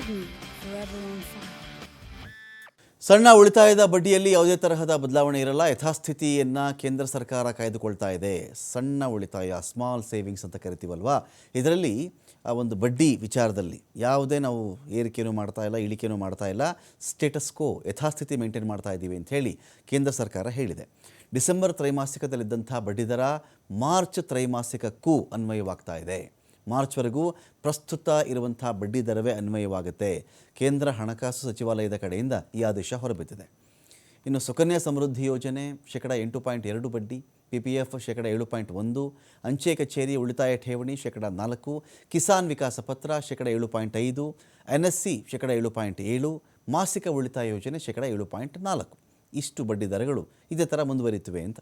me, forever on fire. ಸಣ್ಣ ಉಳಿತಾಯದ ಬಡ್ಡಿಯಲ್ಲಿ ಯಾವುದೇ ತರಹದ ಬದಲಾವಣೆ ಇರಲ್ಲ. ಯಥಾಸ್ಥಿತಿಯನ್ನು ಕೇಂದ್ರ ಸರ್ಕಾರ ಕಾಯ್ದುಕೊಳ್ತಾ ಇದೆ. ಸಣ್ಣ ಉಳಿತಾಯ, ಸ್ಮಾಲ್ ಸೇವಿಂಗ್ಸ್ ಅಂತ ಕರಿತೀವಲ್ವಾ, ಇದರಲ್ಲಿ ಆ ಒಂದು ಬಡ್ಡಿ ವಿಚಾರದಲ್ಲಿ ಯಾವುದೇ ನಾವು ಏರಿಕೆಯೂ ಮಾಡ್ತಾ ಇಲ್ಲ, ಇಳಿಕೆಯೂ ಮಾಡ್ತಾ ಇಲ್ಲ. ಸ್ಟೇಟಸ್ ಕೋ, ಯಥಾಸ್ಥಿತಿ ಮೇಂಟೈನ್ ಮಾಡ್ತಾ ಇದ್ದೀವಿ ಅಂತ ಹೇಳಿ ಕೇಂದ್ರ ಸರ್ಕಾರ ಹೇಳಿದೆ. ಡಿಸೆಂಬರ್ ತ್ರೈಮಾಸಿಕದಲ್ಲಿದ್ದಂಥ ಬಡ್ಡಿದರ ಮಾರ್ಚ್ ತ್ರೈಮಾಸಿಕಕ್ಕೂ ಅನ್ವಯವಾಗ್ತಾ ಇದೆ. ಮಾರ್ಚ್ವರೆಗೂ ಪ್ರಸ್ತುತ ಇರುವಂಥ ಬಡ್ಡಿ ದರವೇ ಅನ್ವಯವಾಗುತ್ತೆ. ಕೇಂದ್ರ ಹಣಕಾಸು ಸಚಿವಾಲಯದ ಕಡೆಯಿಂದ ಈ ಆದೇಶ ಹೊರಬಿದ್ದಿದೆ. ಇನ್ನು ಸುಕನ್ಯಾ ಸಮೃದ್ಧಿ ಯೋಜನೆ -8.2 ಬಡ್ಡಿ, PPF -7.1, ಅಂಚೆ ಕಚೇರಿ ಉಳಿತಾಯ ಠೇವಣಿ -4, ಕಿಸಾನ್ ವಿಕಾಸ ಪತ್ರ -7.5, NSC -7.7, ಮಾಸಿಕ ಉಳಿತಾಯ ಯೋಜನೆ -7.4. ಇಷ್ಟು ಬಡ್ಡಿ ದರಗಳು ಇದೇ ಥರ ಮುಂದುವರಿಯುತ್ತವೆ ಅಂತ